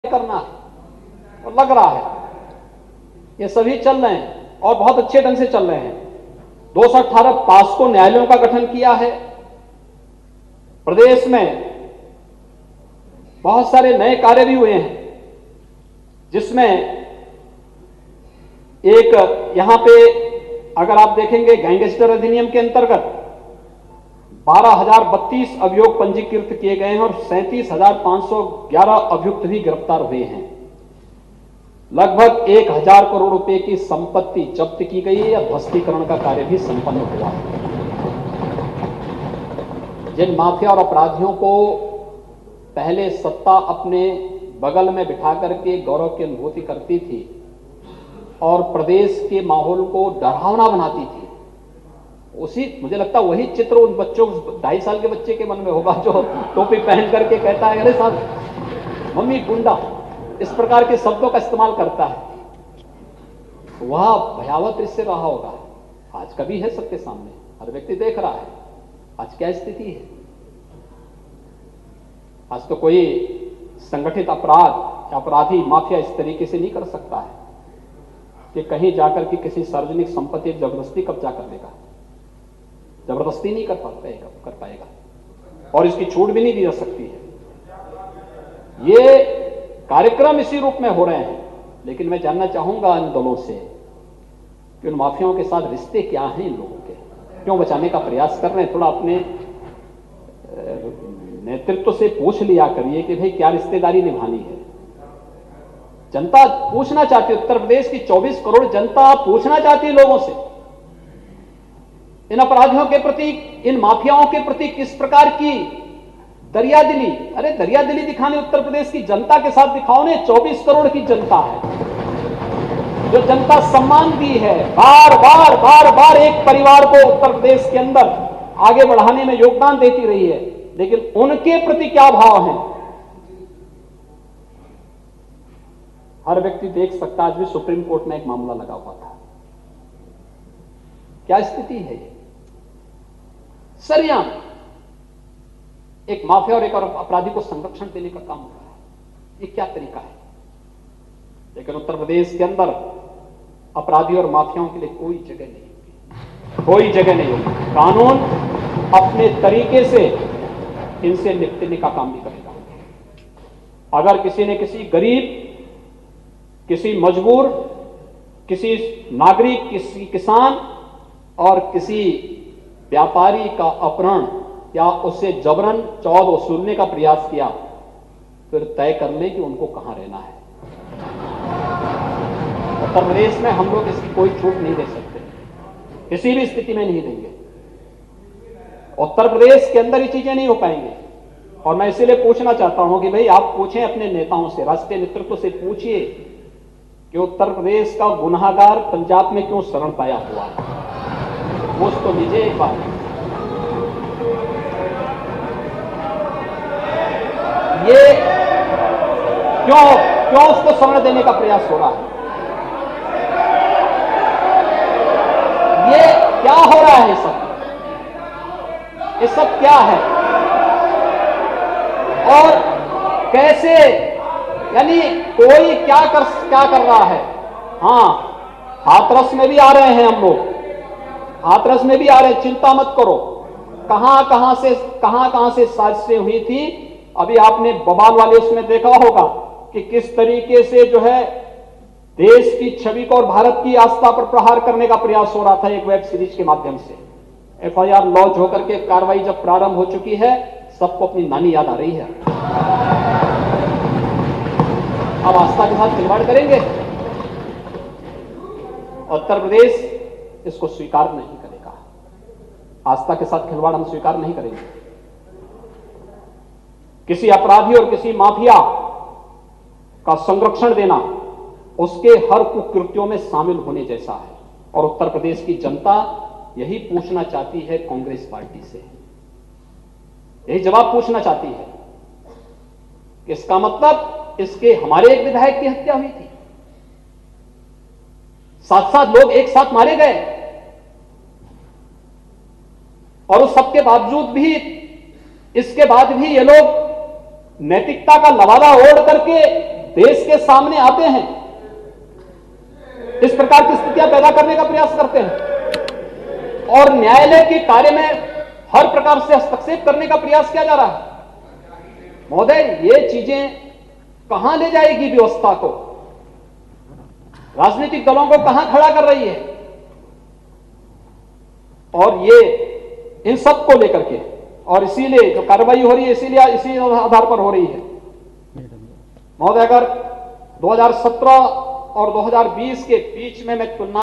करना है और लग रहा है ये सभी चल रहे हैं और बहुत अच्छे ढंग से चल रहे हैं। 218 पास्को न्यायालयों का गठन किया है। प्रदेश में बहुत सारे नए कार्य भी हुए हैं, जिसमें एक यहां पे अगर आप देखेंगे गैंगस्टर अधिनियम के अंतर्गत 12,032 अभियोग पंजीकृत किए गए हैं और 37,511 अभियुक्त भी गिरफ्तार हुए हैं। लगभग 1,000 करोड़ रुपए की संपत्ति जब्त की गई है या ध्वस्तीकरण का कार्य भी संपन्न हुआ है। जिन माफिया और अपराधियों को पहले सत्ता अपने बगल में बिठा करके गौरव की अनुभूति करती थी और प्रदेश के माहौल को डरावना बनाती थी, उसी मुझे लगता है वही चित्र उन बच्चों 2.5 साल के बच्चे के मन में होगा जो टोपी पहन करके कहता है अरे साहब मम्मी गुंडा, इस प्रकार के शब्दों का इस्तेमाल करता है। वह भयावह दृश्य रहा होगा। आज कभी है सबके सामने, हर व्यक्ति देख रहा है आज क्या स्थिति है। आज तो कोई संगठित अपराध अपराधी माफिया इस तरीके से नहीं कर सकता है कि कहीं जाकर के किसी सार्वजनिक संपत्ति जबरदस्ती कब्जा कर लेगा। जबरदस्ती नहीं कर पाएगा और इसकी छूट भी नहीं दी जा सकती है। ये कार्यक्रम इसी रूप में हो रहे हैं, लेकिन मैं जानना चाहूंगा इन दलों से कि उन माफियाओं के साथ रिश्ते क्या हैं, इन लोगों के क्यों बचाने का प्रयास कर रहे हैं। थोड़ा अपने नेतृत्व से पूछ लिया करिए कि भाई क्या रिश्तेदारी निभानी है। जनता पूछना चाहती है, उत्तर प्रदेश की 24 करोड़ जनता पूछना चाहती है लोगों से इन अपराधियों के प्रति, इन माफियाओं के प्रति किस प्रकार की दरियादिली। अरे दरियादिली दिखाने उत्तर प्रदेश की जनता के साथ दिखाओ ने। 24 करोड़ की जनता है जो जनता सम्मान दी है, बार बार एक परिवार को उत्तर प्रदेश के अंदर आगे बढ़ाने में योगदान देती रही है, लेकिन उनके प्रति क्या भाव है हर व्यक्ति देख सकता। आज भी सुप्रीम कोर्ट में एक मामला लगा हुआ था। क्या स्थिति है ये? सरियाम एक माफिया और एक अपराधी को संरक्षण देने का काम हो रहा है। ये क्या तरीका है? लेकिन उत्तर प्रदेश के अंदर अपराधी और माफियाओं के लिए कोई जगह नहीं होगी, कोई जगह नहीं होगी। कानून अपने तरीके से इनसे निपटने का काम भी करेगा। अगर किसी ने किसी गरीब, किसी मजबूर, किसी नागरिक, किसी किसान और किसी व्यापारी का अपहरण या उससे जबरन चौध वसूलने का प्रयास किया, फिर तय कर ले कि उनको कहां रहना है। उत्तर प्रदेश में हम लोग इसकी कोई छूट नहीं दे सकते, किसी भी स्थिति में नहीं देंगे। उत्तर प्रदेश के अंदर ये चीजें नहीं हो पाएंगी। और मैं इसीलिए पूछना चाहता हूं कि भाई आप पूछें अपने नेताओं से, राष्ट्रीय नेतृत्व से पूछिए कि उत्तर प्रदेश का गुनाहगार पंजाब में क्यों शरण पाया हुआ है। पूछ तो लीजिए एक बार। ये क्यों उसको शरण देने का प्रयास हो रहा है? ये क्या हो रहा है? ये सब क्या है और कैसे, यानी कोई क्या कर रहा है। हां, हाथरस में भी आ रहे हैं हम लोग, हाथरस में भी आ रहे हैं, चिंता मत करो। कहां से साजिशें हुई थी। अभी आपने बवाल वाले उसमें देखा होगा कि किस तरीके से जो है देश की छवि को और भारत की आस्था पर प्रहार करने का प्रयास हो रहा था एक वेब सीरीज के माध्यम से। एफआईआर लॉन्च होकर के कार्रवाई जब प्रारंभ हो चुकी है, सबको अपनी नानी याद आ रही है। अब आस्था के साथ खिलवाड़ करेंगे। उत्तर प्रदेश इसको स्वीकार नहीं करेगा। आस्था के साथ खिलवाड़ हम स्वीकार नहीं करेंगे। किसी अपराधी और किसी माफिया का संरक्षण देना उसके हर कुकृत्यों में शामिल होने जैसा है। और उत्तर प्रदेश की जनता यही पूछना चाहती है कांग्रेस पार्टी से, यही जवाब पूछना चाहती है कि इसका मतलब इसके हमारे एक विधायक की हत्या हुई थी, 7 लोग एक साथ मारे गए और उस सबके बावजूद भी, इसके बाद भी ये लोग नैतिकता का लवादा ओढ़ करके देश के सामने आते हैं, इस प्रकार की स्थितियां पैदा करने का प्रयास करते हैं और न्यायालय के कार्य में हर प्रकार से हस्तक्षेप करने का प्रयास किया जा रहा है। महोदय, ये चीजें कहां ले जाएगी व्यवस्था को, राजनीतिक दलों को कहां खड़ा कर रही है? और ये इन सब को लेकर के, और इसीलिए जो कार्रवाई हो रही है इसीलिए इसी आधार पर हो रही है। महोदय, अगर 2017 और 2020 के बीच में मैं तुलना